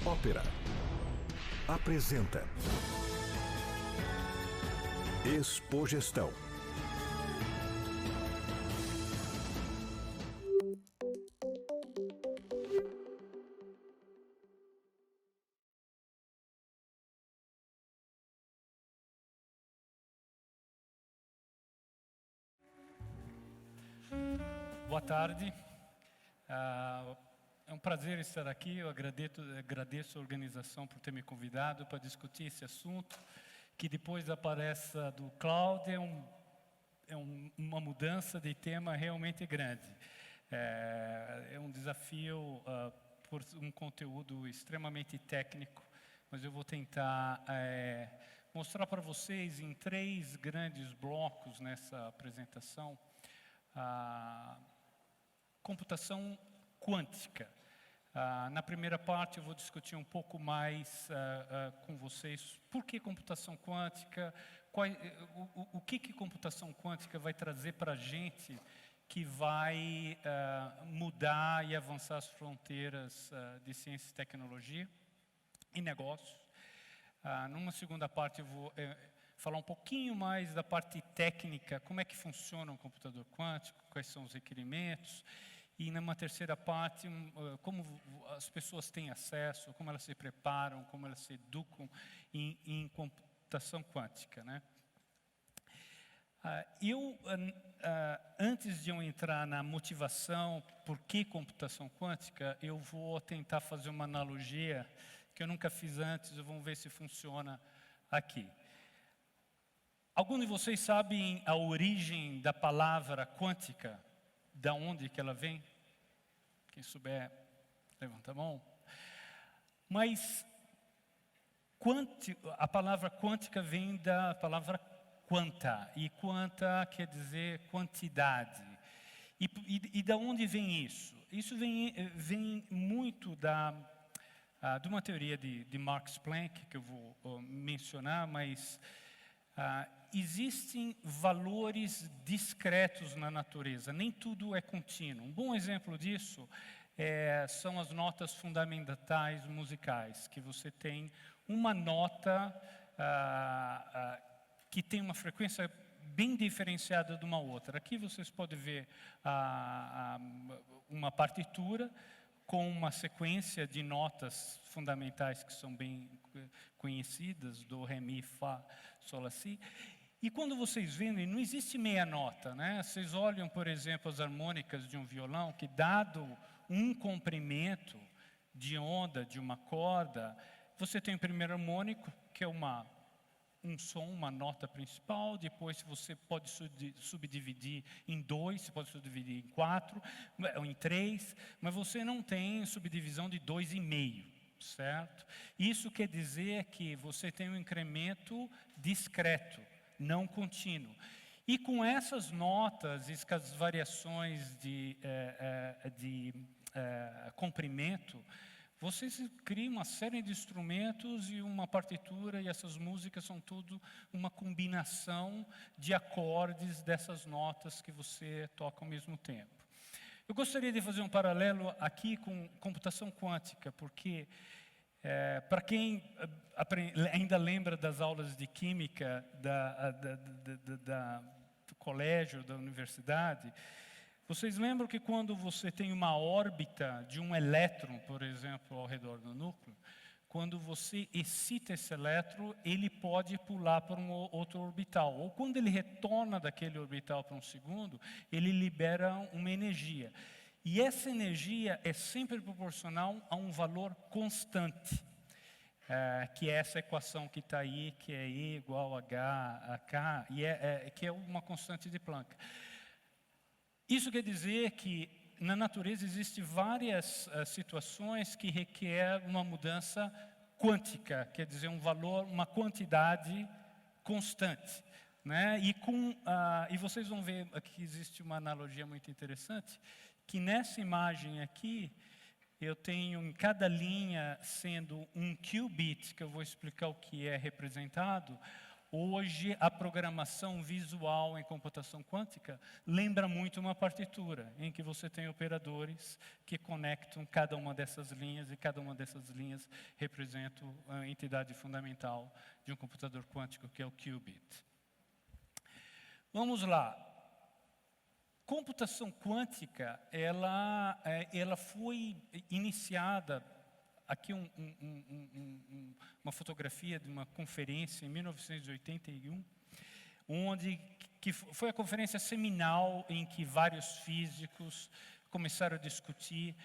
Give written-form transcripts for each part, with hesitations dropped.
Ópera apresenta Expogestão. Boa tarde. É um prazer estar aqui. Eu agradeço a organização por ter me convidado para discutir esse assunto, que depois da palestra do Cláudio uma mudança de tema realmente grande. É um desafio por um conteúdo extremamente técnico, mas eu vou tentar mostrar para vocês em 3 grandes blocos nessa apresentação. Computação quântica. Na primeira parte eu vou discutir um pouco mais com vocês por que computação quântica, o que computação quântica vai trazer para a gente que vai mudar e avançar as fronteiras de ciência e tecnologia e negócios. Numa segunda parte eu vou falar um pouquinho mais da parte técnica, como é que funciona um computador quântico, quais são os requerimentos. E numa terceira parte, como as pessoas têm acesso, como elas se preparam, como elas se educam em computação quântica, né? Antes de eu entrar na motivação, por que computação quântica, eu vou tentar fazer uma analogia que eu nunca fiz antes, vamos ver se funciona aqui. Algum de vocês sabem a origem da palavra quântica? Da onde que ela vem? Quem souber, levanta a mão. Mas a palavra quântica vem da palavra quanta, e quanta quer dizer quantidade. E da onde vem isso? Isso vem muito de uma teoria de Max Planck, que eu vou mencionar, mas existem valores discretos na natureza, nem tudo é contínuo. Um bom exemplo disso são as notas fundamentais musicais, que você tem uma nota que tem uma frequência bem diferenciada de uma outra. Aqui vocês podem ver uma partitura com uma sequência de notas fundamentais que são bem conhecidas, do, ré, mi, fá, sol, lá, si. E quando vocês veem, não existe meia nota, né? Vocês olham, por exemplo, as harmônicas de um violão, que dado um comprimento de onda de uma corda, você tem o primeiro harmônico, que é um som, uma nota principal, depois você pode subdividir em 2, você pode subdividir em 4, ou em 3, mas você não tem subdivisão de 2,5, certo? Isso quer dizer que você tem um incremento discreto, não contínuo. E com essas notas e com as variações de comprimento, vocês criam uma série de instrumentos e uma partitura, e essas músicas são tudo uma combinação de acordes dessas notas que você toca ao mesmo tempo. Eu gostaria de fazer um paralelo aqui com computação quântica, porque para quem ainda lembra das aulas de química do colégio, da universidade, vocês lembram que quando você tem uma órbita de um elétron, por exemplo, ao redor do núcleo, quando você excita esse elétron, ele pode pular para um outro orbital. Ou quando ele retorna daquele orbital para um segundo, ele libera uma energia. E essa energia é sempre proporcional a um valor constante, que é essa equação que está aí, que é E igual a H a K, que é uma constante de Planck. Isso quer dizer que na natureza existem várias situações que requer uma mudança quântica, quer dizer, um valor, uma quantidade constante, né? E vocês vão ver aqui existe uma analogia muito interessante, que nessa imagem aqui, eu tenho em cada linha sendo um qubit, que eu vou explicar o que é representado, Hoje, a programação visual em computação quântica lembra muito uma partitura, em que você tem operadores que conectam cada uma dessas linhas, e cada uma dessas linhas representa a entidade fundamental de um computador quântico, que é o qubit. Vamos lá. Computação quântica, ela foi iniciada. Aqui uma fotografia de uma conferência em 1981, que foi a conferência seminal em que vários físicos começaram a discutir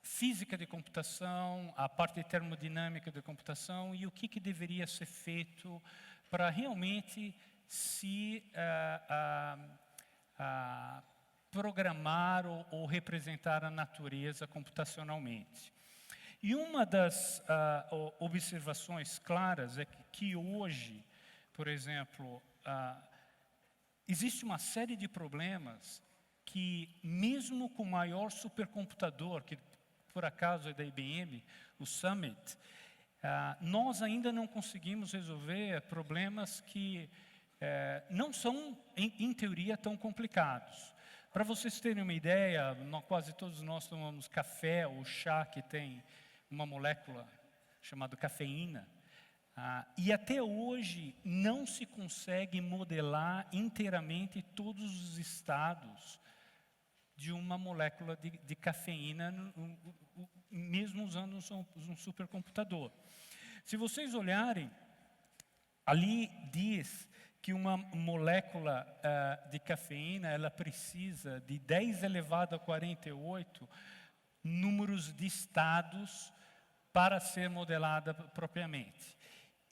física de computação, a parte termodinâmica da computação e o que deveria ser feito para realmente se programar ou representar a natureza computacionalmente. E uma das observações claras é que hoje, por exemplo, existe uma série de problemas que, mesmo com o maior supercomputador, que por acaso é da IBM, o Summit, nós ainda não conseguimos resolver problemas que não são, em teoria, tão complicados. Para vocês terem uma ideia, quase todos nós tomamos café ou chá que tem uma molécula chamada cafeína. E até hoje não se consegue modelar inteiramente todos os estados de uma molécula de cafeína, mesmo usando um supercomputador. Se vocês olharem, ali diz que uma molécula de cafeína, ela precisa de 10 elevado a 48 números de estados para ser modelada propriamente.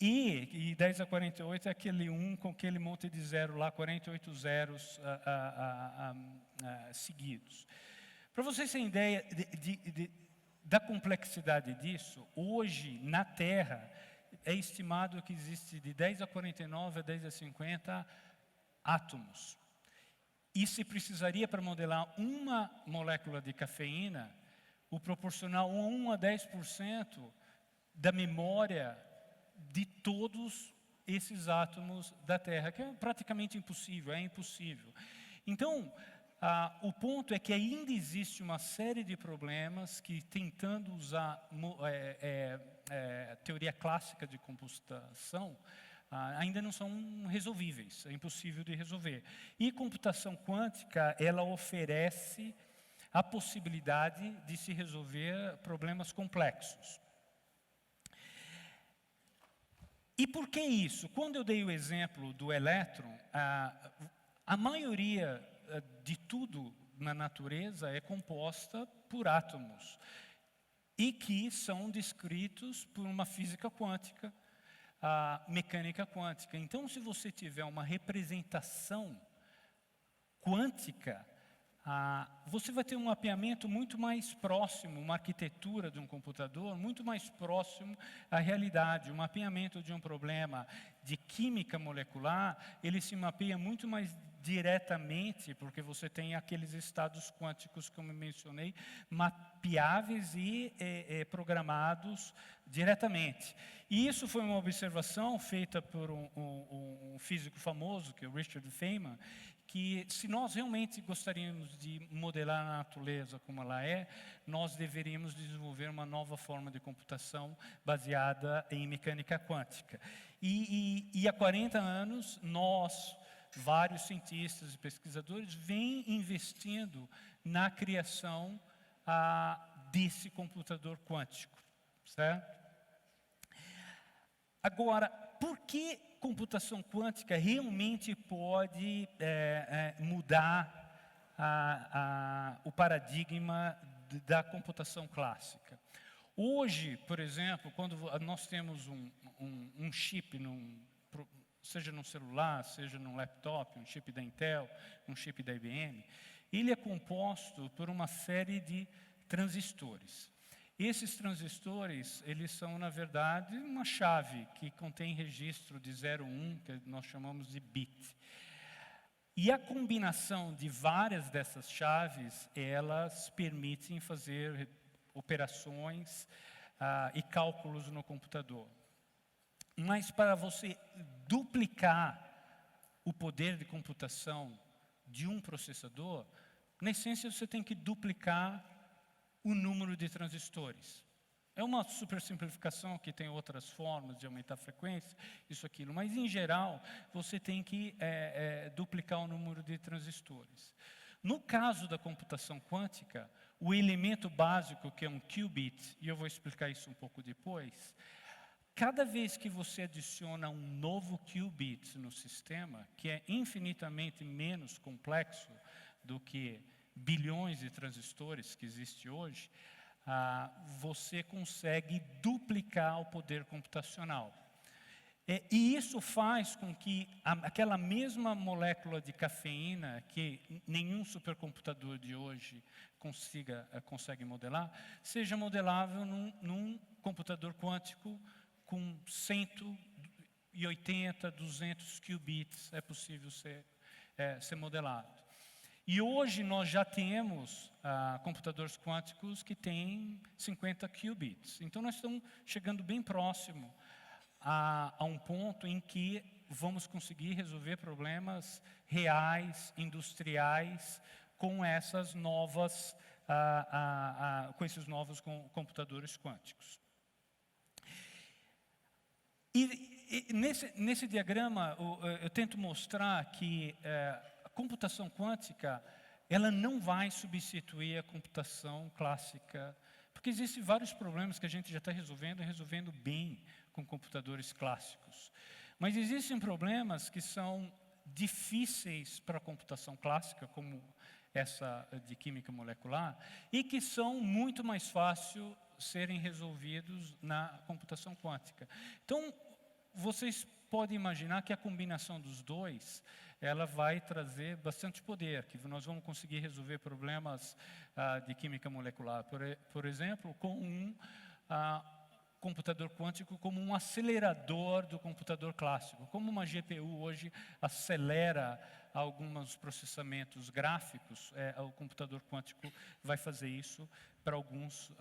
E 10 a 48 é aquele 1 com aquele monte de zero lá, 48 zeros seguidos. Para vocês terem ideia da complexidade disso, hoje, na Terra, é estimado que existe de 10 a 49 a 10 a 50 átomos. E se precisaria para modelar uma molécula de cafeína, o proporcional 1 a 10% da memória de todos esses átomos da Terra, que é praticamente impossível, é impossível. Então, o ponto é que ainda existe uma série de problemas que, tentando usar teoria clássica de computação, ainda não são resolvíveis, é impossível de resolver. E computação quântica, ela oferece a possibilidade de se resolver problemas complexos. E por que isso? Quando eu dei o exemplo do elétron, a maioria de tudo na natureza é composta por átomos e que são descritos por uma física quântica, mecânica quântica. Então, se você tiver uma representação quântica, você vai ter um mapeamento muito mais próximo, uma arquitetura de um computador muito mais próximo à realidade. O mapeamento de um problema de química molecular, ele se mapeia muito mais diretamente, porque você tem aqueles estados quânticos, como eu mencionei, mapeáveis e programados diretamente. E isso foi uma observação feita por um físico famoso, que é o Richard Feynman, que se nós realmente gostaríamos de modelar a natureza como ela é, nós deveríamos desenvolver uma nova forma de computação baseada em mecânica quântica. E há 40 anos, nós, vários cientistas e pesquisadores, vêm investindo na criação desse computador quântico, certo? Agora, por que computação quântica realmente pode mudar o paradigma da computação clássica? Hoje, por exemplo, quando nós temos um chip, seja num celular, seja num laptop, um chip da Intel, um chip da IBM, ele é composto por uma série de transistores. Esses transistores, eles são, na verdade, uma chave que contém registro de 0, 1, que nós chamamos de bit. E a combinação de várias dessas chaves, elas permitem fazer operações e cálculos no computador. Mas para você duplicar o poder de computação de um processador, na essência você tem que duplicar o número de transistores. É uma supersimplificação que tem outras formas de aumentar a frequência, isso, aquilo. Mas, em geral, você tem que duplicar o número de transistores. No caso da computação quântica, o elemento básico, que é um qubit, e eu vou explicar isso um pouco depois, cada vez que você adiciona um novo qubit no sistema, que é infinitamente menos complexo do que bilhões de transistores que existe hoje, você consegue duplicar o poder computacional. E isso faz com que aquela mesma molécula de cafeína, que nenhum supercomputador de hoje consegue modelar, seja modelável num computador quântico com 180, 200 qubits, é possível ser modelado. E hoje nós já temos computadores quânticos que têm 50 qubits. Então nós estamos chegando bem próximo a um ponto em que vamos conseguir resolver problemas reais, industriais, com essas novas, com esses novos computadores quânticos. E nesse diagrama eu tento mostrar que a computação quântica, ela não vai substituir a computação clássica, porque existem vários problemas que a gente já está resolvendo bem com computadores clássicos. Mas existem problemas que são difíceis para a computação clássica, como essa de química molecular, e que são muito mais fáceis serem resolvidos na computação quântica. Então, vocês podem imaginar que a combinação dos dois, ela vai trazer bastante poder, que nós vamos conseguir resolver problemas de química molecular, por exemplo, com um computador quântico como um acelerador do computador clássico. Como uma GPU hoje acelera alguns processamentos gráficos, o computador quântico vai fazer isso para alguns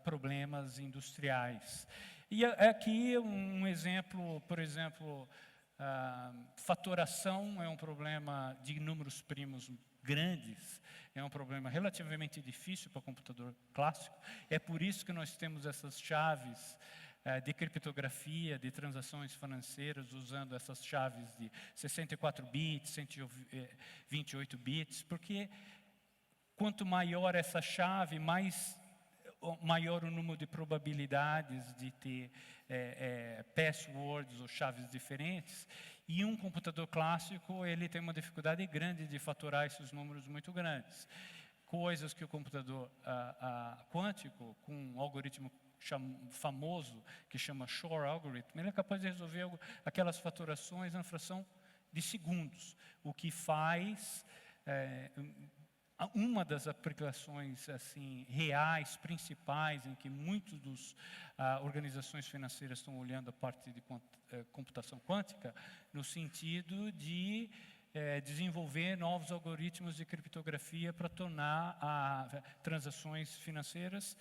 problemas industriais. E aqui um exemplo, por exemplo, fatoração é um problema de números primos grandes, é um problema relativamente difícil para o computador clássico. É por isso que nós temos essas chaves de criptografia, de transações financeiras, usando essas chaves de 64 bits, 128 bits, porque quanto maior essa chave, maior o número de probabilidades de ter passwords ou chaves diferentes. E um computador clássico, ele tem uma dificuldade grande de fatorar esses números muito grandes. Coisas que o computador quântico, com um algoritmo famoso que chama Shor algorithm, ele é capaz de resolver aquelas fatorações na fração de segundos, o que faz uma das aplicações assim reais, principais, em que muitas das organizações financeiras estão olhando a parte de computação quântica, no sentido de desenvolver novos algoritmos de criptografia para tornar transações financeiras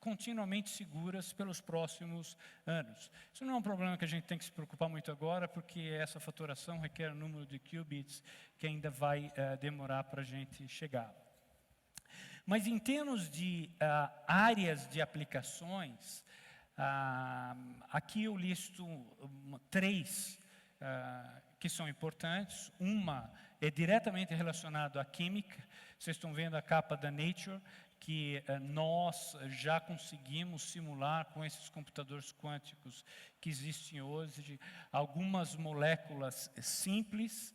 continuamente seguras pelos próximos anos. Isso não é um problema que a gente tem que se preocupar muito agora, porque essa fatoração requer um número de qubits que ainda vai demorar para a gente chegar. Mas em termos de áreas de aplicações, aqui eu listo 3 que são importantes. Uma é diretamente relacionada à química. Vocês estão vendo a capa da Nature, que nós já conseguimos simular com esses computadores quânticos que existem hoje, algumas moléculas simples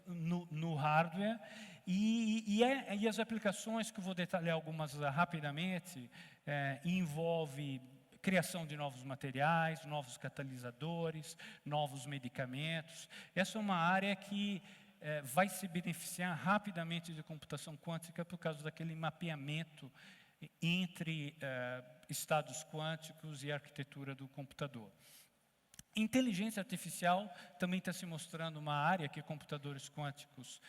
no hardware, e as aplicações, que eu vou detalhar algumas rapidamente, envolve criação de novos materiais, novos catalisadores, novos medicamentos. Essa é uma área que vai se beneficiar rapidamente de computação quântica por causa daquele mapeamento entre estados quânticos e arquitetura do computador. Inteligência artificial também está se mostrando uma área que computadores quânticos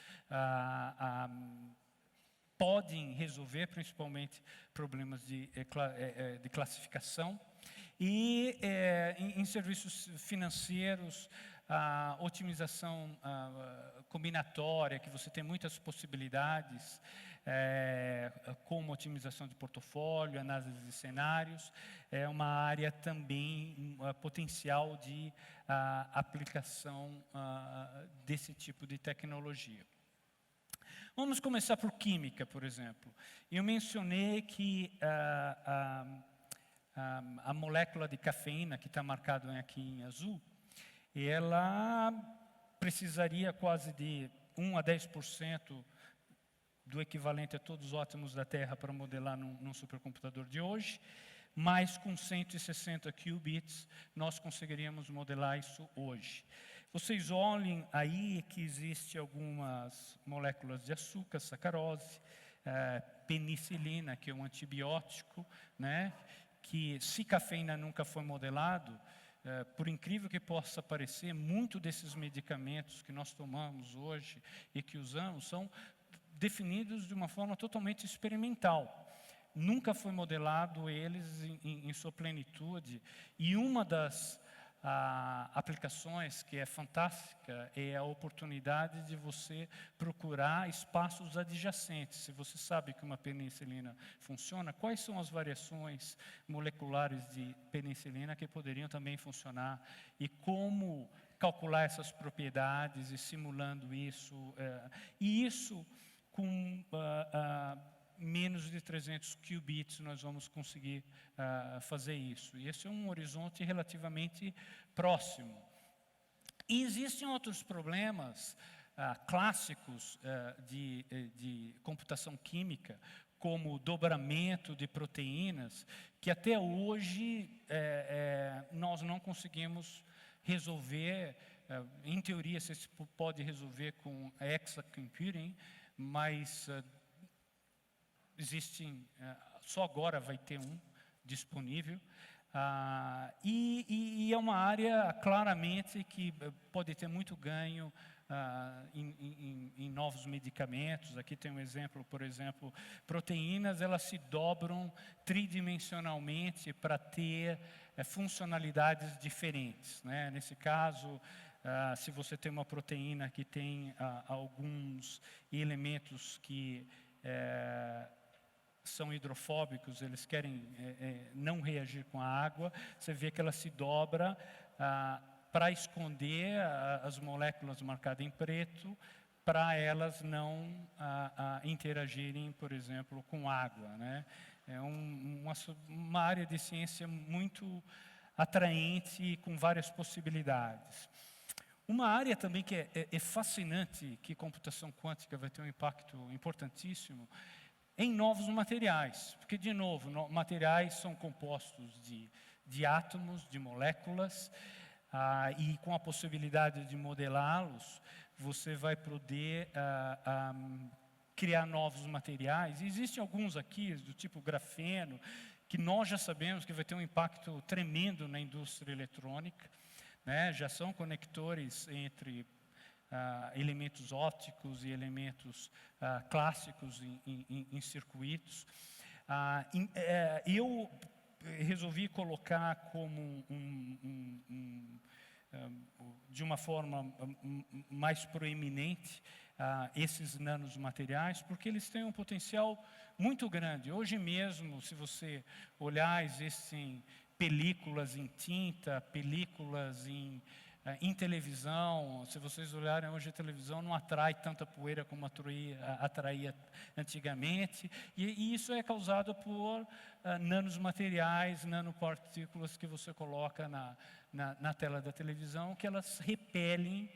podem resolver principalmente problemas de classificação. E em serviços financeiros, a otimização combinatória, que você tem muitas possibilidades, como otimização de portfólio, análise de cenários, é uma área também potencial de aplicação desse tipo de tecnologia. Vamos começar por química, por exemplo. Eu mencionei que a molécula de cafeína, que está marcada aqui em azul, ela precisaria quase de 1 a 10% do equivalente a todos os átomos da Terra para modelar num supercomputador de hoje, mas com 160 qubits nós conseguiríamos modelar isso hoje. Vocês olhem aí que existem algumas moléculas de açúcar, sacarose, penicilina, que é um antibiótico, né? Que se cafeína nunca foi modelado, por incrível que possa parecer, muitos desses medicamentos que nós tomamos hoje e que usamos são definidos de uma forma totalmente experimental. Nunca foi modelado eles em sua plenitude. E uma das aplicações que é fantástica é a oportunidade de você procurar espaços adjacentes. Se você sabe que uma penicilina funciona, quais são as variações moleculares de penicilina que poderiam também funcionar e como calcular essas propriedades e simulando isso. E isso com menos de 300 qubits nós vamos conseguir fazer isso. E esse é um horizonte relativamente próximo. E existem outros problemas clássicos de computação química, como o dobramento de proteínas, que até hoje nós não conseguimos resolver. Em teoria, você pode resolver com hexacomputing, mas existem, só agora vai ter um disponível, e é uma área claramente que pode ter muito ganho em novos medicamentos. Aqui tem um exemplo, por exemplo, proteínas, elas se dobram tridimensionalmente para ter funcionalidades diferentes, né? Nesse caso, se você tem uma proteína que tem alguns elementos que são hidrofóbicos, eles querem não reagir com a água, você vê que ela se dobra para esconder as moléculas marcadas em preto, para elas não interagirem, por exemplo, com água, né? É uma área de ciência muito atraente e com várias possibilidades. Uma área também que é fascinante, que computação quântica vai ter um impacto importantíssimo, em novos materiais, porque, de novo, materiais são compostos de átomos, de moléculas, e com a possibilidade de modelá-los, você vai poder criar novos materiais. E existem alguns aqui, do tipo grafeno, que nós já sabemos que vai ter um impacto tremendo na indústria eletrônica, né? Já são conectores entre elementos ópticos e elementos clássicos em circuitos. Eu resolvi colocar como de uma forma mais proeminente esses nanomateriais, porque eles têm um potencial muito grande. Hoje mesmo, se você olhar, existem películas em tinta, películas em televisão. Se vocês olharem hoje, a televisão não atrai tanta poeira como atraía antigamente, e isso é causado por nanomateriais, nanopartículas que você coloca na tela da televisão, que elas repelem,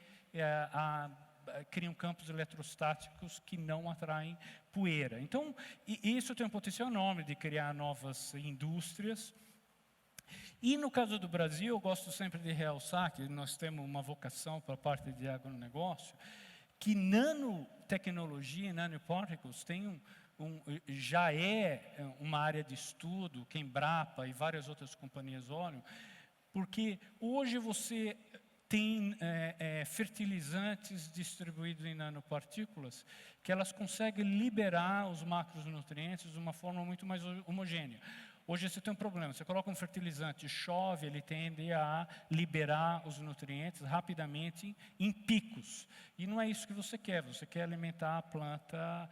criam campos eletrostáticos que não atraem poeira. Então, isso tem um potencial enorme de criar novas indústrias. E no caso do Brasil, eu gosto sempre de realçar que nós temos uma vocação para a parte de agronegócio, que nanotecnologia e nanoparticles já é uma área de estudo, que a Embrapa e várias outras companhias olham, porque hoje você tem fertilizantes distribuídos em nanopartículas que elas conseguem liberar os macronutrientes de uma forma muito mais homogênea. Hoje você tem um problema, você coloca um fertilizante, chove, ele tende a liberar os nutrientes rapidamente em picos. E não é isso que você quer alimentar a planta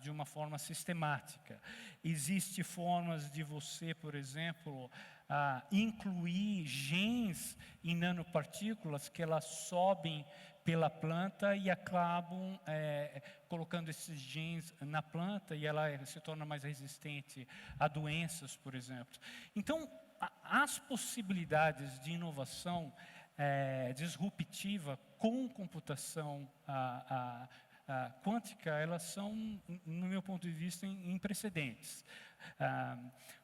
de uma forma sistemática. Existem formas de você, por exemplo, incluir genes em nanopartículas que elas sobem pela planta e acabam colocando esses genes na planta e ela se torna mais resistente a doenças, por exemplo. Então, as possibilidades de inovação disruptiva com computação quântica, elas são, no meu ponto de vista, em precedentes.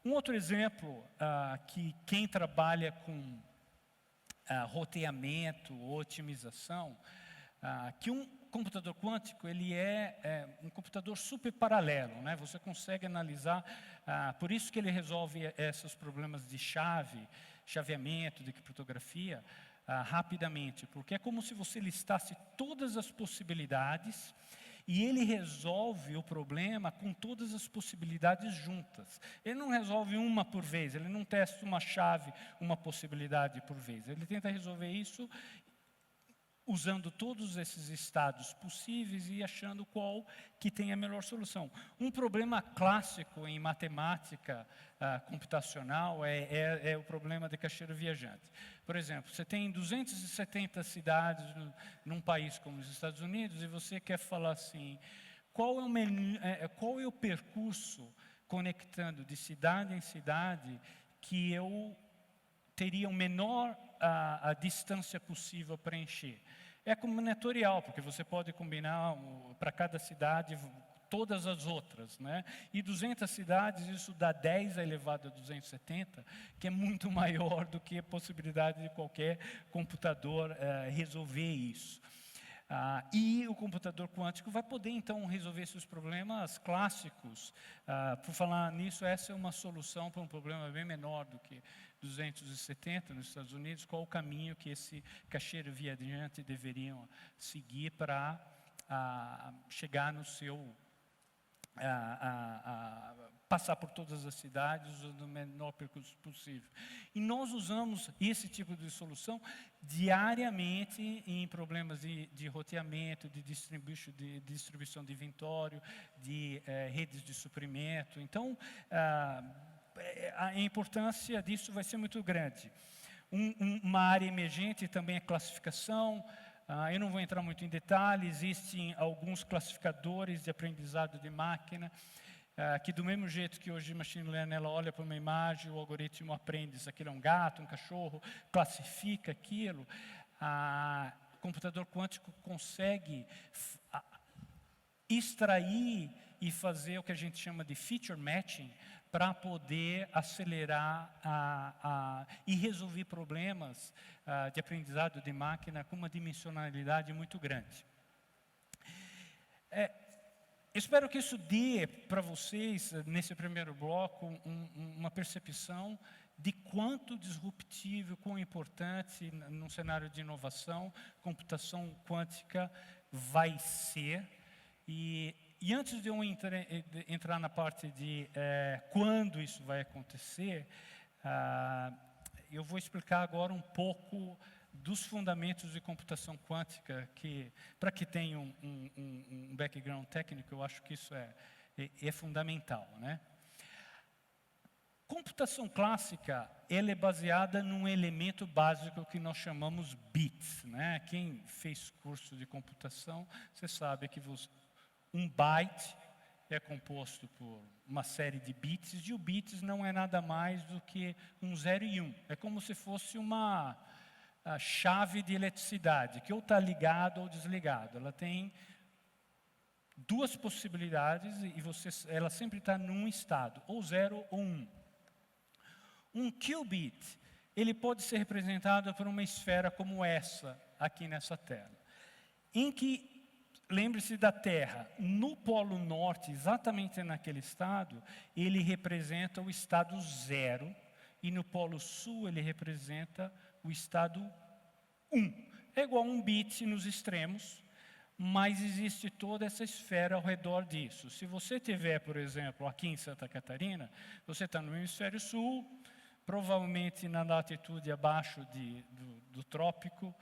Um outro exemplo que quem trabalha com roteamento, otimização, que um computador quântico ele é um computador super paralelo, né? Você consegue analisar, por isso que ele resolve esses problemas de chaveamento, de criptografia, rapidamente, porque é como se você listasse todas as possibilidades e ele resolve o problema com todas as possibilidades juntas. Ele não resolve uma por vez, ele não testa uma chave, uma possibilidade por vez. Ele tenta resolver isso usando todos esses estados possíveis e achando qual que tem a melhor solução. Um problema clássico em matemática computacional é o problema de caixeiro viajante. Por exemplo, você tem 270 cidades num país como os Estados Unidos e você quer falar assim, qual é o percurso conectando de cidade em cidade que eu teria o menor a distância possível para encher. É combinatorial, porque você pode combinar para cada cidade todas as outras, né? E 200 cidades, isso dá 10 elevado a 270, que é muito maior do que a possibilidade de qualquer computador resolver isso. E o computador quântico vai poder, então, resolver esses problemas clássicos. Por falar nisso, essa é uma solução para um problema bem menor do que 270 nos Estados Unidos. Qual o caminho que esse caixeiro viajante deveriam seguir para chegar no seu... passar por todas as cidades usando o menor percurso possível. E nós usamos esse tipo de solução diariamente em problemas de roteamento, de distribuição de inventório, de redes de suprimento. Então, a importância disso vai ser muito grande. Uma área emergente também é classificação. Eu não vou entrar muito em detalhes, existem alguns classificadores de aprendizado de máquina, que do mesmo jeito que hoje Machine Learning ela olha para uma imagem, o algoritmo aprende se aquilo é um gato, um cachorro, classifica aquilo. O computador quântico consegue extrair e fazer o que a gente chama de feature matching, para poder acelerar e resolver problemas de aprendizado de máquina com uma dimensionalidade muito grande. Espero que isso dê para vocês, nesse primeiro bloco, uma percepção de quanto disruptivo, quão importante, num cenário de inovação, computação quântica vai ser. E antes de eu entrar na parte de quando isso vai acontecer, eu vou explicar agora um pouco dos fundamentos de computação quântica, que para que tenha um background técnico, eu acho que isso é fundamental, né? Computação clássica, ela é baseada num elemento básico que nós chamamos bits, né? Quem fez curso de computação, você sabe que um byte é composto por uma série de bits, e o bits não é nada mais do que um 0 e 1. É como se fosse uma chave de eletricidade, que ou está ligado ou desligado. Ela tem duas possibilidades e ela sempre está num estado, ou 0 ou 1. Um qubit, ele pode ser representado por uma esfera como essa, aqui nessa tela, em que lembre-se da Terra, no Polo Norte, exatamente naquele estado, ele representa o estado 0, e no Polo Sul ele representa o estado 1. é igual a um bit nos extremos, mas existe toda essa esfera ao redor disso. Se você tiver, por exemplo, aqui em Santa Catarina, você está no hemisfério sul, provavelmente na latitude abaixo do trópico,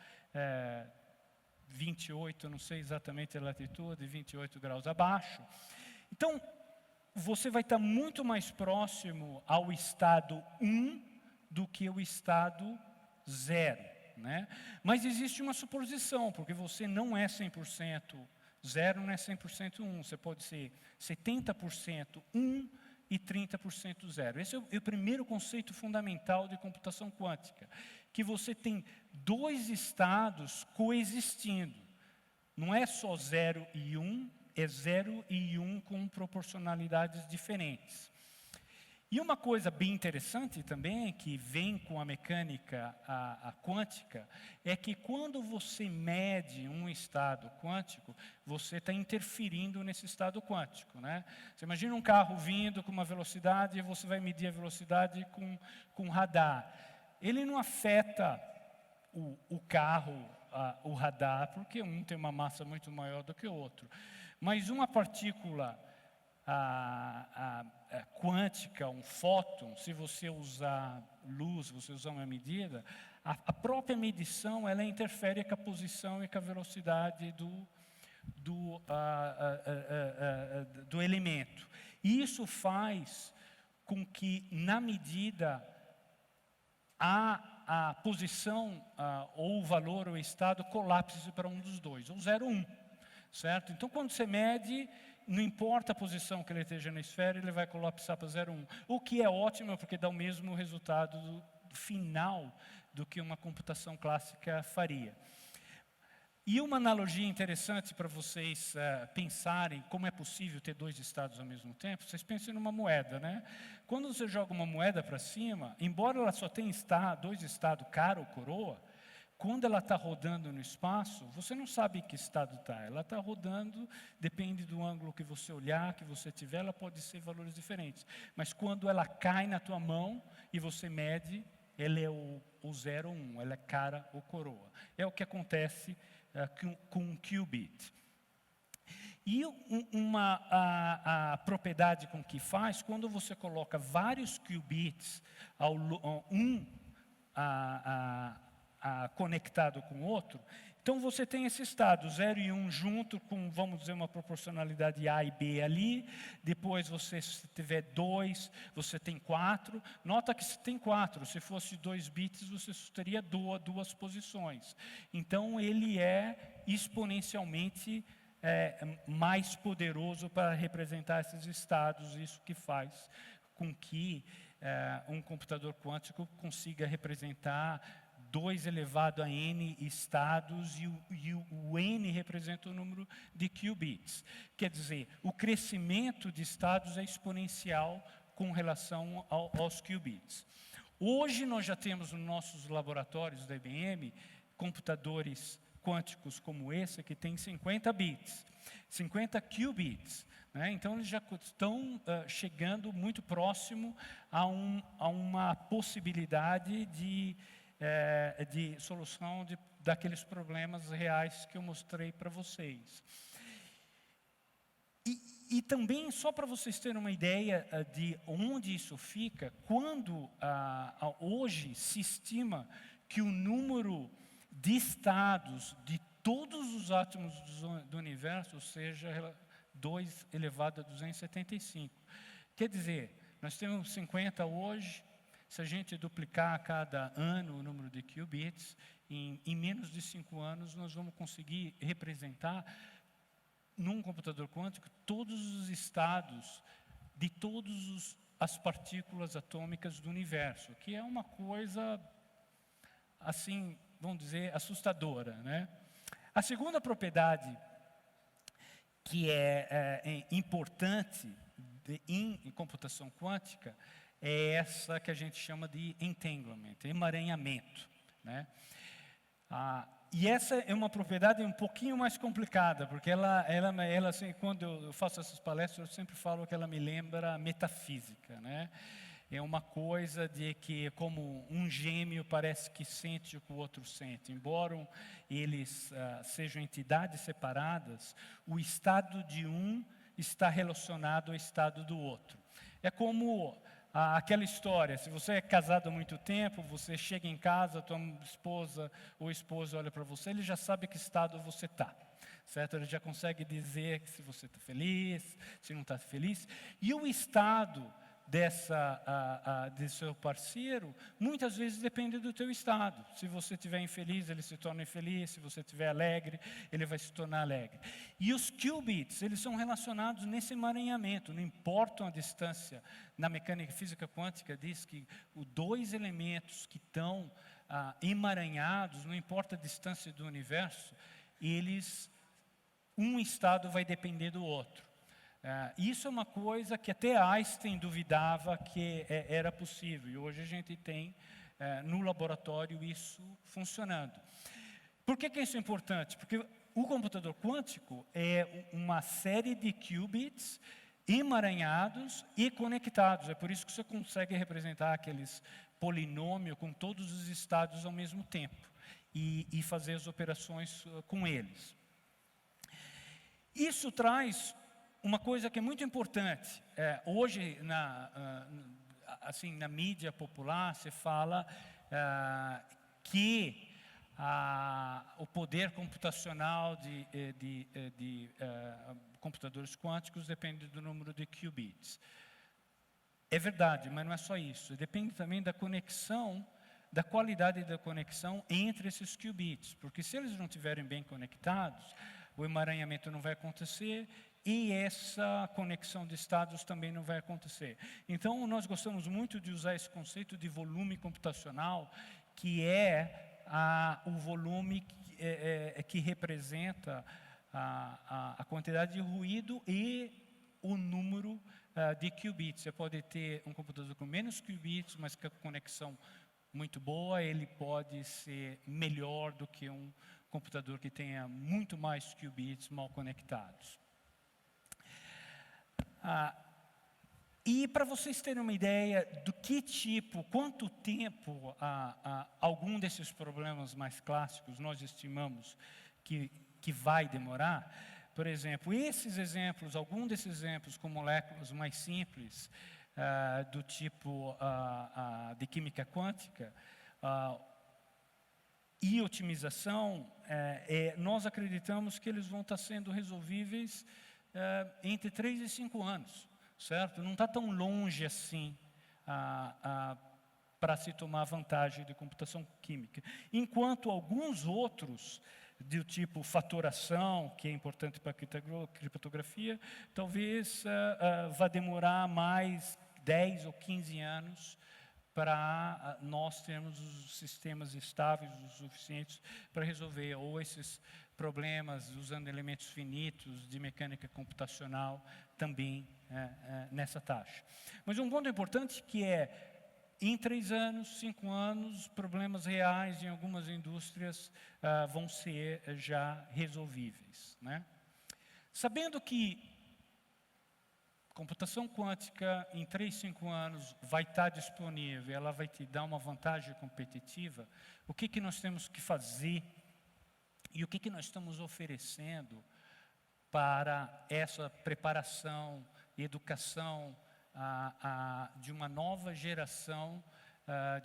28, não sei exatamente a latitude, 28 graus abaixo. Então, você vai estar muito mais próximo ao estado 1 do que o estado 0. Né? Mas existe uma suposição, porque você não é 100% 0, não é 100% 1. Você pode ser 70% 1 e 30% 0. Esse é o primeiro conceito fundamental de computação quântica, que você tem dois estados coexistindo. Não é só 0 e 1, é 0 e 1 com proporcionalidades diferentes. E uma coisa bem interessante também, que vem com a mecânica a quântica, é que quando você mede um estado quântico, você está interferindo nesse estado quântico. Né? Você imagina um carro vindo com uma velocidade e você vai medir a velocidade com radar. Ele não afeta o carro, o radar, porque um tem uma massa muito maior do que o outro. Mas uma partícula quântica, um fóton, se você usar luz, você usar uma medida, a própria medição ela interfere com a posição e com a velocidade do elemento. E isso faz com que, na medida, a posição ou o valor ou o estado colapse para um dos dois, ou 0 ou 1. Certo? Então, quando você mede, não importa a posição que ele esteja na esfera, ele vai colapsar para 0,1. O que é ótimo, porque dá o mesmo resultado final do que uma computação clássica faria. E uma analogia interessante para vocês pensarem como é possível ter dois estados ao mesmo tempo, vocês pensem numa moeda, né? Quando você joga uma moeda para cima, embora ela só tenha dois estados, cara ou coroa, quando ela está rodando no espaço, você não sabe em que estado está. Ela está rodando, depende do ângulo que você olhar, que você tiver, ela pode ser valores diferentes. Mas quando ela cai na tua mão e você mede, ela é o 0 ou 1, ela é cara ou coroa. É o que acontece com um qubit. E a propriedade com que faz, quando você coloca vários qubits, conectado com o outro, então você tem esse estado 0 e 1 junto com, vamos dizer, uma proporcionalidade A e B ali, depois você, se tiver 2, você tem 4, nota que se tem 4, se fosse 2 bits, você teria duas posições. Então ele é exponencialmente mais poderoso para representar esses estados, isso que faz com que um computador quântico consiga representar 2 elevado a n estados e o n representa o número de qubits. Quer dizer, o crescimento de estados é exponencial com relação aos qubits. Hoje nós já temos nos nossos laboratórios da IBM computadores quânticos como esse, que tem 50 bits, 50 qubits. Né? Então, eles já estão chegando muito próximo a uma possibilidade de solução daqueles problemas reais que eu mostrei para vocês. E também, só para vocês terem uma ideia de onde isso fica, quando hoje se estima que o número de estados de todos os átomos do universo seja 2 elevado a 275. Quer dizer, nós temos 50 hoje. Se a gente duplicar a cada ano o número de qubits, em menos de 5 anos nós vamos conseguir representar num computador quântico todos os estados de todas as partículas atômicas do universo, que é uma coisa, assim, vamos dizer, assustadora. Né? A segunda propriedade que é importante em computação quântica é essa que a gente chama de entanglement, emaranhamento. Né? E essa é uma propriedade um pouquinho mais complicada, porque ela assim, quando eu faço essas palestras, eu sempre falo que ela me lembra metafísica. Né? é uma coisa de que, como um gêmeo parece que sente o que o outro sente. Embora eles sejam entidades separadas, o estado de um está relacionado ao estado do outro. É como aquela história, se você é casado há muito tempo, você chega em casa, tua esposa ou esposo olha para você, ele já sabe que estado você está. Certo? Ele já consegue dizer se você está feliz, se não está feliz. E o estado de seu parceiro, muitas vezes depende do teu estado. Se você estiver infeliz, ele se torna infeliz. Se você estiver alegre, ele vai se tornar alegre. E os qubits, eles são relacionados nesse emaranhamento, não importa a distância. Na mecânica física quântica diz que os dois elementos que estão emaranhados, não importa a distância do universo, um estado vai depender do outro. Isso é uma coisa que até Einstein duvidava que era possível. E hoje a gente tem no laboratório isso funcionando. Por que isso é importante? Porque o computador quântico é uma série de qubits emaranhados e conectados. É por isso que você consegue representar aqueles polinômios com todos os estados ao mesmo tempo e fazer as operações com eles. Isso traz uma coisa que é muito importante. Hoje, na mídia popular, se fala que o poder computacional de computadores quânticos depende do número de qubits. É verdade, mas não é só isso. Depende também da conexão, da qualidade da conexão entre esses qubits. Porque se eles não estiverem bem conectados, o emaranhamento não vai acontecer e essa conexão de estados também não vai acontecer. Então, nós gostamos muito de usar esse conceito de volume computacional, que é o volume que representa a quantidade de ruído e o número de qubits. Você pode ter um computador com menos qubits, mas com a conexão muito boa, ele pode ser melhor do que um computador que tenha muito mais qubits mal conectados. E para vocês terem uma ideia do que tipo, quanto tempo algum desses problemas mais clássicos nós estimamos que vai demorar, por exemplo, algum desses exemplos com moléculas mais simples, do tipo de química quântica, e otimização, nós acreditamos que eles vão estar sendo resolvíveis entre 3 e 5 anos, certo? Não está tão longe assim para se tomar vantagem de computação química. Enquanto alguns outros, do tipo fatoração, que é importante para a criptografia, talvez vá demorar mais 10 ou 15 anos para nós termos os sistemas estáveis o suficientes para resolver ou esses problemas usando elementos finitos de mecânica computacional também nessa taxa. Mas um ponto importante que em 3 anos, 5 anos, problemas reais em algumas indústrias vão ser já resolvíveis, né? Sabendo que computação quântica em 3, 5 anos vai estar disponível, ela vai te dar uma vantagem competitiva, o que nós temos que fazer e o que nós estamos oferecendo para essa preparação e educação de uma nova geração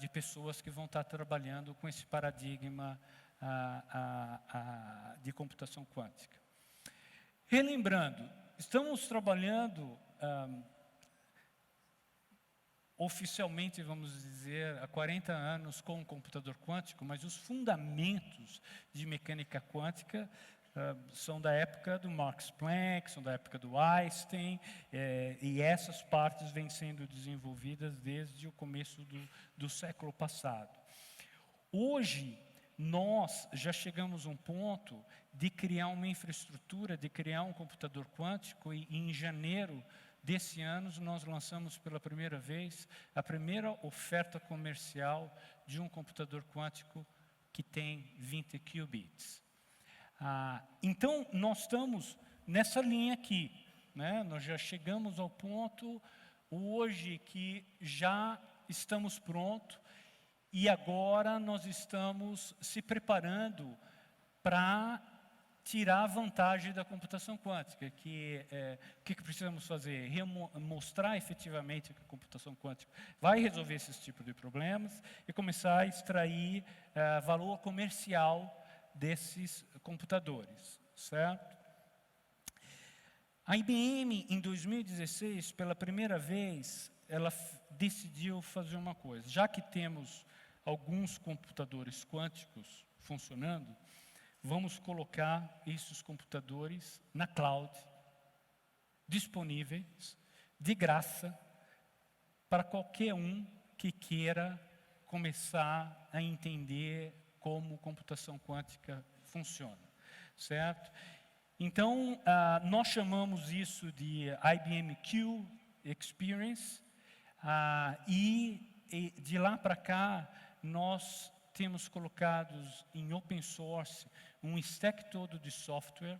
de pessoas que vão estar trabalhando com esse paradigma de computação quântica. Relembrando, estamos trabalhando oficialmente, vamos dizer, há 40 anos com o computador quântico, mas os fundamentos de mecânica quântica são da época do Max Planck, são da época do Einstein, e essas partes vêm sendo desenvolvidas desde o começo do século passado. Hoje, nós já chegamos a um ponto de criar uma infraestrutura, de criar um computador quântico, e em janeiro desse ano nós lançamos pela primeira vez a primeira oferta comercial de um computador quântico que tem 20 qubits. Então, nós estamos nessa linha aqui, né? Nós já chegamos ao ponto hoje que já estamos prontos e agora nós estamos se preparando para tirar vantagem da computação quântica, o que precisamos fazer? Mostrar efetivamente que a computação quântica vai resolver esses tipos de problemas e começar a extrair valor comercial desses computadores, certo? A IBM, em 2016, pela primeira vez, ela decidiu fazer uma coisa. Já que temos alguns computadores quânticos funcionando, vamos colocar esses computadores na cloud, disponíveis, de graça, para qualquer um que queira começar a entender como computação quântica funciona, certo? Então, nós chamamos isso de IBM Q Experience, e de lá para cá, nós temos colocados em open source um stack todo de software,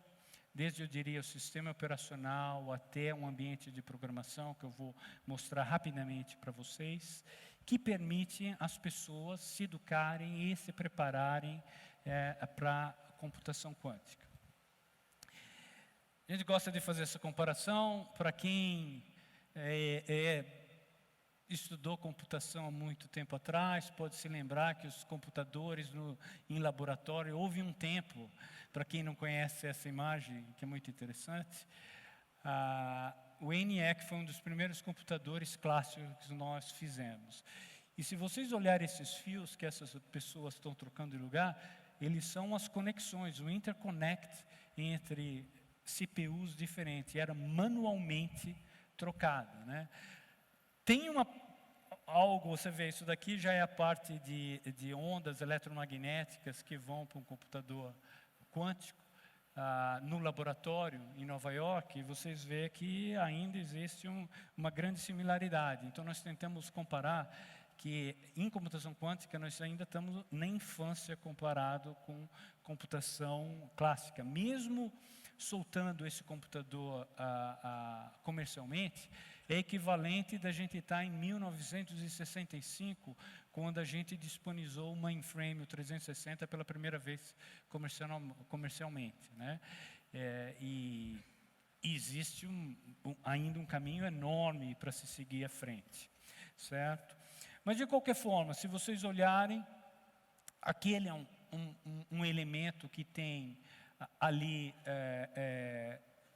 desde, eu diria, o sistema operacional até um ambiente de programação, que eu vou mostrar rapidamente para vocês, que permite as pessoas se educarem e se prepararem para a computação quântica. A gente gosta de fazer essa comparação. Para quem estudou computação há muito tempo atrás, pode se lembrar que os computadores em laboratório, houve um tempo, para quem não conhece essa imagem, que é muito interessante, o ENIAC foi um dos primeiros computadores clássicos que nós fizemos. E se vocês olharem esses fios que essas pessoas estão trocando de lugar, eles são as conexões, o interconnect entre CPUs diferentes, era manualmente trocado, né? Tem algo, você vê, isso daqui já é a parte de ondas eletromagnéticas que vão para um computador quântico, no laboratório em Nova York, e vocês veem que ainda existe uma grande similaridade. Então, nós tentamos comparar que em computação quântica nós ainda estamos na infância comparado com computação clássica. Mesmo soltando esse computador comercialmente, é equivalente da gente estar em 1965, quando a gente disponibilizou o mainframe, o 360, pela primeira vez comercialmente, né? E existe ainda um caminho enorme para se seguir à frente, certo? Mas, de qualquer forma, se vocês olharem, aquele é um elemento que tem ali,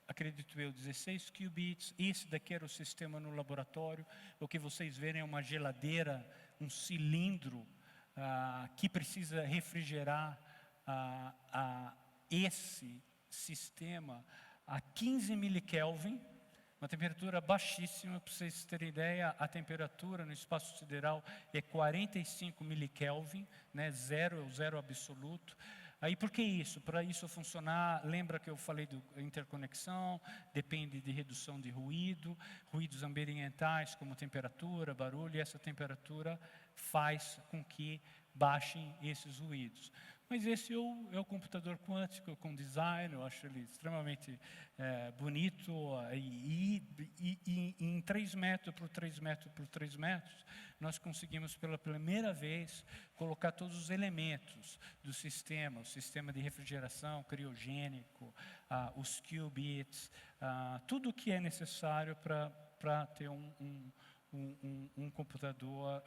acredito eu, 16 qubits. Esse daqui era o sistema no laboratório. O que vocês verem é uma geladeira, um cilindro que precisa refrigerar esse sistema a 15 milikelvin, uma temperatura baixíssima. Para vocês terem ideia, a temperatura no espaço sideral é 45 milikelvin, né? Zero é o zero absoluto. Aí, por que isso? Para isso funcionar, lembra que eu falei de interconexão, depende de redução de ruído, ruídos ambientais como temperatura, barulho, e essa temperatura faz com que baixem esses ruídos. Mas esse é o computador quântico com design, eu acho ele extremamente bonito, e em 3 metros por 3 metros por 3 metros, nós conseguimos pela primeira vez colocar todos os elementos do sistema, o sistema de refrigeração, criogênico, os qubits, tudo o que é necessário para ter um computador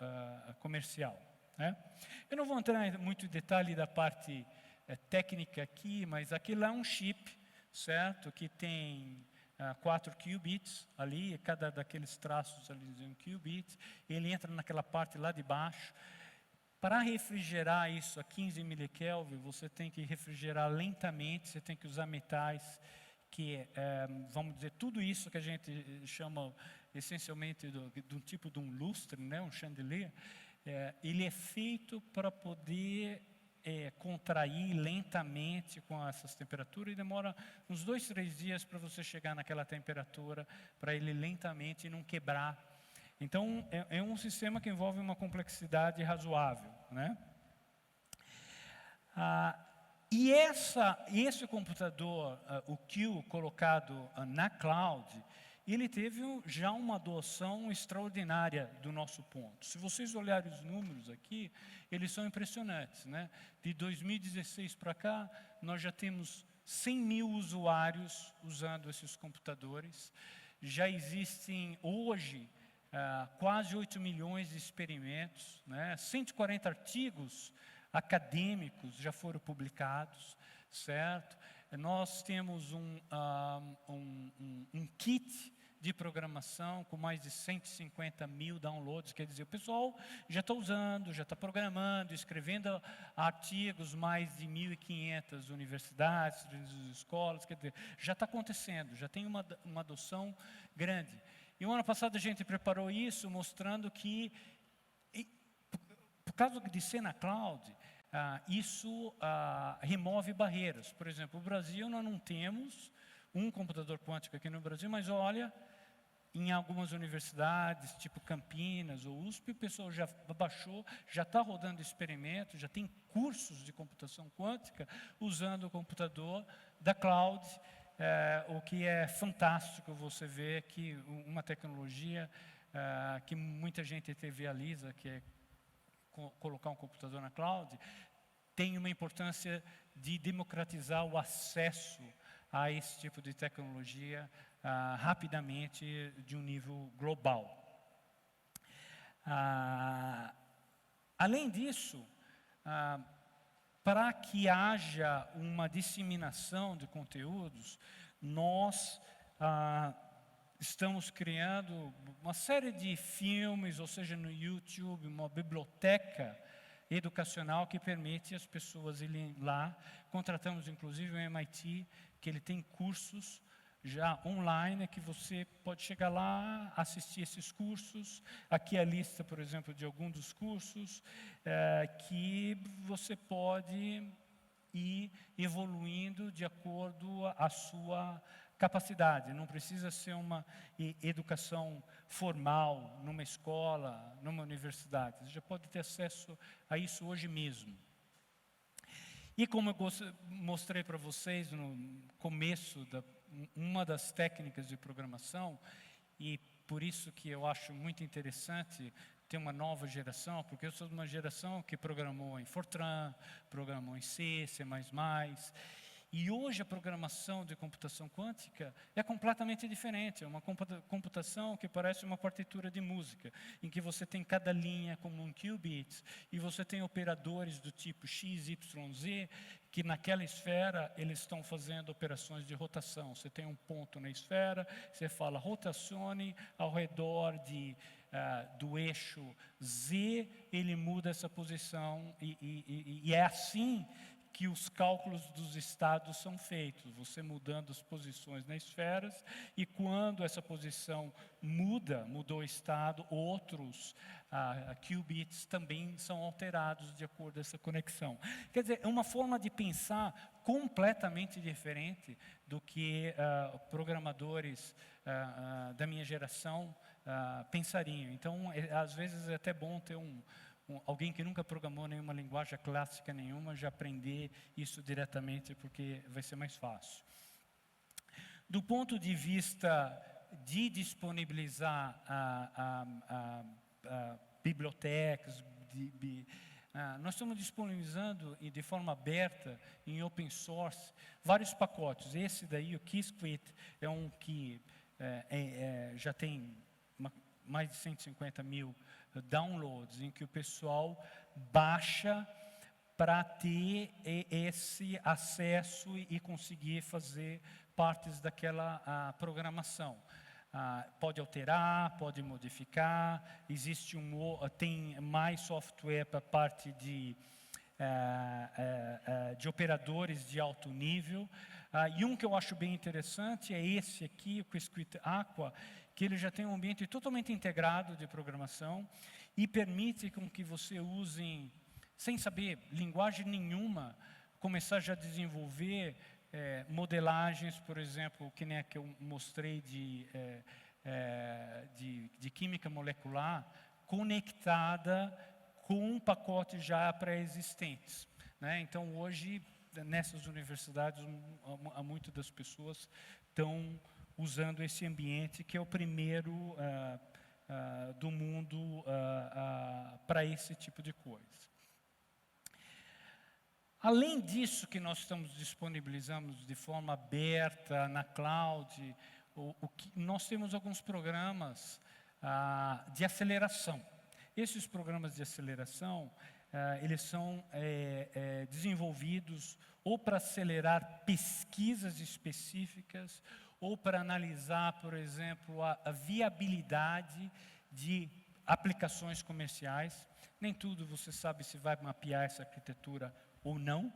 comercial, né? Eu não vou entrar muito em detalhe da parte técnica aqui, mas aquilo é um chip, certo? Que tem 4 qubits ali, cada daqueles traços ali de um qubit, ele entra naquela parte lá de baixo. Para refrigerar isso a 15 milikelvin, você tem que refrigerar lentamente, você tem que usar metais que, vamos dizer, tudo isso que a gente chama essencialmente de um tipo de um lustre, né? Um chandelier. Ele é feito para poder contrair lentamente com essas temperaturas, e demora uns 2, 3 dias para você chegar naquela temperatura, para ele lentamente não quebrar. Então, é um sistema que envolve uma complexidade razoável, né? E esse computador, o Q colocado na cloud, e ele teve já uma adoção extraordinária do nosso ponto. Se vocês olharem os números aqui, eles são impressionantes, né? De 2016 para cá, nós já temos 100 mil usuários usando esses computadores. Já existem hoje quase 8 milhões de experimentos, né? 140 artigos acadêmicos já foram publicados, certo? Nós temos um kit de programação com mais de 150 mil downloads, quer dizer, o pessoal já está usando, já está programando, escrevendo artigos, mais de 1.500 universidades, escolas, quer dizer, já está acontecendo, já tem uma adoção grande. E o ano passado a gente preparou isso, mostrando que, por causa de ser na cloud, isso remove barreiras. Por exemplo, no Brasil nós não temos um computador quântico aqui no Brasil, mas olha, em algumas universidades, tipo Campinas ou USP, o pessoal já baixou, já está rodando experimentos, já tem cursos de computação quântica usando o computador da cloud, o que é fantástico você ver que uma tecnologia que muita gente trivializa, que é colocar um computador na cloud, tem uma importância de democratizar o acesso a esse tipo de tecnologia rapidamente de um nível global. Além disso, para que haja uma disseminação de conteúdos, nós estamos criando uma série de filmes, ou seja, no YouTube, uma biblioteca educacional que permite as pessoas irem lá. Contratamos, inclusive, o MIT, que ele tem cursos já online, que você pode chegar lá, assistir esses cursos. Aqui a lista, por exemplo, de alguns dos cursos que você pode ir evoluindo de acordo à sua capacidade. Não precisa ser uma educação formal, numa escola, numa universidade. Você já pode ter acesso a isso hoje mesmo. E como eu mostrei para vocês no começo, uma das técnicas de programação, e por isso que eu acho muito interessante ter uma nova geração, porque eu sou de uma geração que programou em Fortran, programou em C, C++, e hoje a programação de computação quântica é completamente diferente. É uma computação que parece uma partitura de música, em que você tem cada linha como um qubit, e você tem operadores do tipo X, Y, Z, que naquela esfera eles estão fazendo operações de rotação. Você tem um ponto na esfera, você fala rotacione ao redor do eixo Z, ele muda essa posição, e é assim que os cálculos dos estados são feitos, você mudando as posições nas esferas, e quando essa posição mudou o estado, outros qubits também são alterados de acordo com essa conexão. Quer dizer, é uma forma de pensar completamente diferente do que programadores da minha geração pensariam. Então, às vezes é até bom ter alguém que nunca programou nenhuma linguagem clássica nenhuma, já aprender isso diretamente, porque vai ser mais fácil. Do ponto de vista de disponibilizar bibliotecas, nós estamos disponibilizando de forma aberta, em open source, vários pacotes. Esse daí, o Qiskit, é um que já tem mais de 150 mil downloads, em que o pessoal baixa para ter esse acesso e conseguir fazer partes daquela programação. Pode alterar, pode modificar, tem mais software para a parte de operadores de alto nível. E um que eu acho bem interessante é esse aqui, o Qiskit Aqua, que ele já tem um ambiente totalmente integrado de programação e permite com que você use, sem saber linguagem nenhuma, começar já a desenvolver modelagens, por exemplo, que nem a que eu mostrei de química molecular, conectada com pacotes já pré-existentes, né? Então, hoje, nessas universidades, muitas das pessoas estão usando esse ambiente que é o primeiro do mundo para esse tipo de coisa. Além disso que nós estamos disponibilizando de forma aberta na cloud, nós temos alguns programas de aceleração. Esses programas de aceleração, eles são desenvolvidos ou para acelerar pesquisas específicas, ou para analisar, por exemplo, a viabilidade de aplicações comerciais. Nem tudo você sabe se vai mapear essa arquitetura ou não.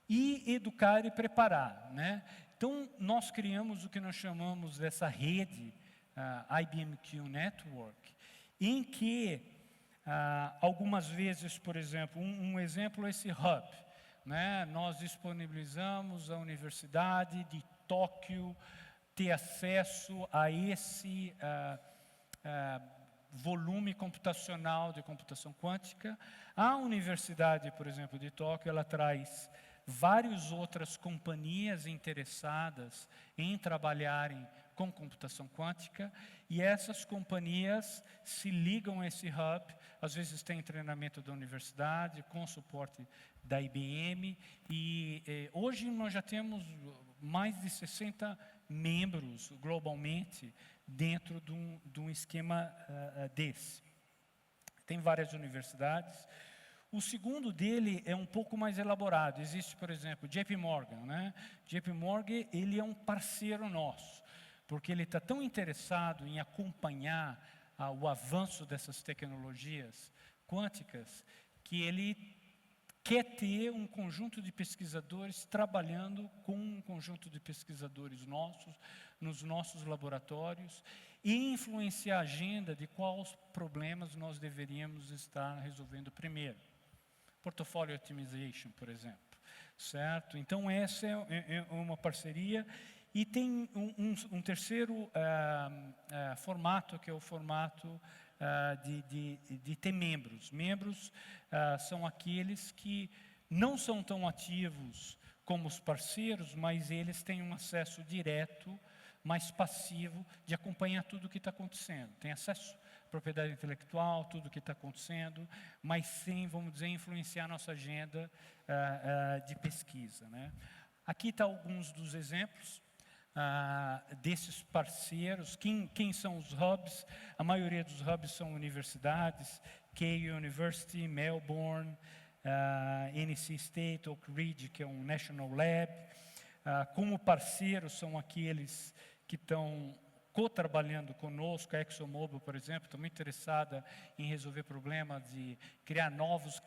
E educar e preparar, né? Então, nós criamos o que nós chamamos dessa rede, IBM-Q Network, em que, algumas vezes, por exemplo, um exemplo é esse hub, né? Nós disponibilizamos a Universidade de Tóquio ter acesso a esse volume computacional de computação quântica. A Universidade, por exemplo, de Tóquio, ela traz várias outras companhias interessadas em trabalharem com computação quântica, e essas companhias se ligam a esse hub, às vezes tem treinamento da universidade, com suporte da IBM, e hoje nós já temos mais de 60 membros globalmente dentro de um esquema desse. Tem várias universidades. O segundo dele é um pouco mais elaborado. Existe, por exemplo, JP Morgan, né? JP Morgan, ele é um parceiro nosso, porque ele está tão interessado em acompanhar o avanço dessas tecnologias quânticas, que ele quer ter um conjunto de pesquisadores trabalhando com um conjunto de pesquisadores nossos, nos nossos laboratórios, e influenciar a agenda de quais problemas nós deveríamos estar resolvendo primeiro. Portfolio Optimization, por exemplo, certo? Então, essa é uma parceria. E tem um terceiro formato, que é o formato de ter membros. Membros são aqueles que não são tão ativos como os parceiros, mas eles têm um acesso direto, mais passivo, de acompanhar tudo o que está acontecendo. Tem acesso à propriedade intelectual, tudo o que está acontecendo, mas sem, vamos dizer, influenciar a nossa agenda de pesquisa, né? Aqui estão alguns dos exemplos desses parceiros. Quem são os hubs? A maioria dos hubs são universidades, Keio University, Melbourne, NC State, Oak Ridge, que é um National Lab. Como parceiros são aqueles que estão co-trabalhando conosco. A ExxonMobil, por exemplo, está muito interessada em resolver problemas de criar novos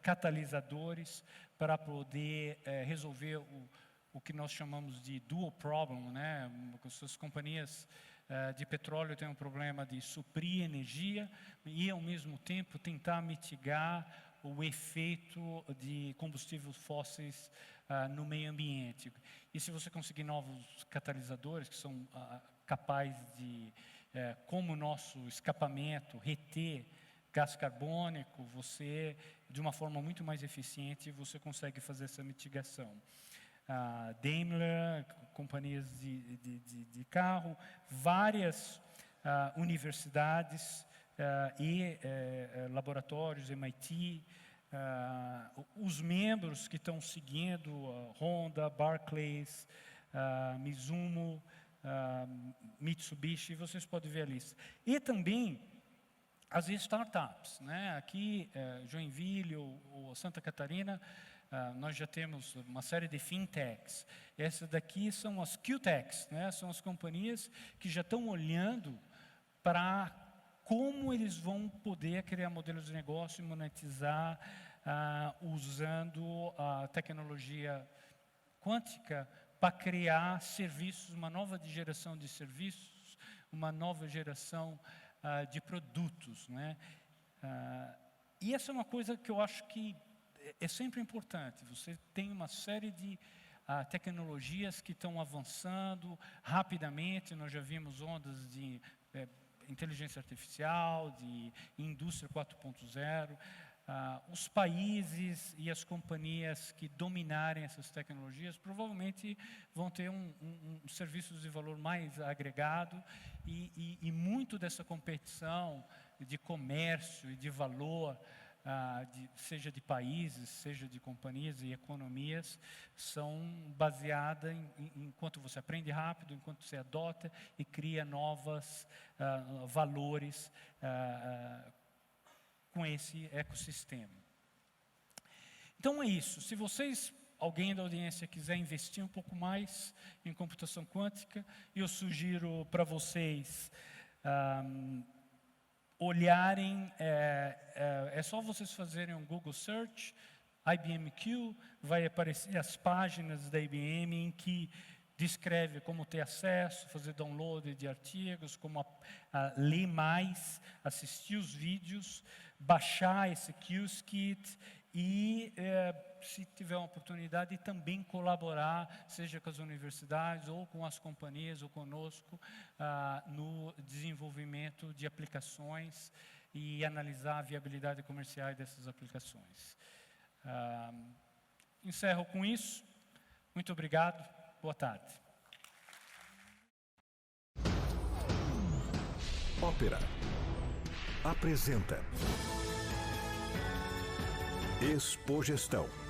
catalisadores para poder resolver o que nós chamamos de dual problem, né? As companhias de petróleo têm um problema de suprir energia e, ao mesmo tempo, tentar mitigar o efeito de combustíveis fósseis no meio ambiente. E se você conseguir novos catalisadores que são capazes de, como o nosso escapamento, reter gás carbônico, você, de uma forma muito mais eficiente, você consegue fazer essa mitigação. Daimler, companhias de carro, várias universidades e laboratórios, MIT, os membros que estão seguindo, Honda, Barclays, Mizuno, Mitsubishi, vocês podem ver a lista. E também as startups, né? Aqui, Joinville ou Santa Catarina, nós já temos uma série de fintechs. Essas daqui são as QTechs, né? São as companhias que já estão olhando para como eles vão poder criar modelos de negócio e monetizar usando a tecnologia quântica para criar serviços, uma nova geração de serviços, uma nova geração de produtos, né? E essa é uma coisa que eu acho que é sempre importante. Você tem uma série de tecnologias que estão avançando rapidamente. Nós já vimos ondas de inteligência artificial, de indústria 4.0. os países e as companhias que dominarem essas tecnologias provavelmente vão ter um serviço de valor mais agregado e muito dessa competição de comércio e de valor, seja de países, seja de companhias e economias, são baseadas enquanto você aprende rápido, enquanto você adota e cria novos valores com esse ecossistema. Então é isso. Se alguém da audiência quiser investir um pouco mais em computação quântica, eu sugiro para vocês olharem, é só vocês fazerem um Google Search, IBM-Q, vai aparecer as páginas da IBM em que descreve como ter acesso, fazer download de artigos, como ler mais, assistir os vídeos, baixar esse Q-Skit e, se tiver uma oportunidade, também colaborar, seja com as universidades ou com as companhias ou conosco, no desenvolvimento de aplicações e analisar a viabilidade comercial dessas aplicações. Encerro com isso. Muito obrigado. Boa tarde. Ópera apresenta Expogestão.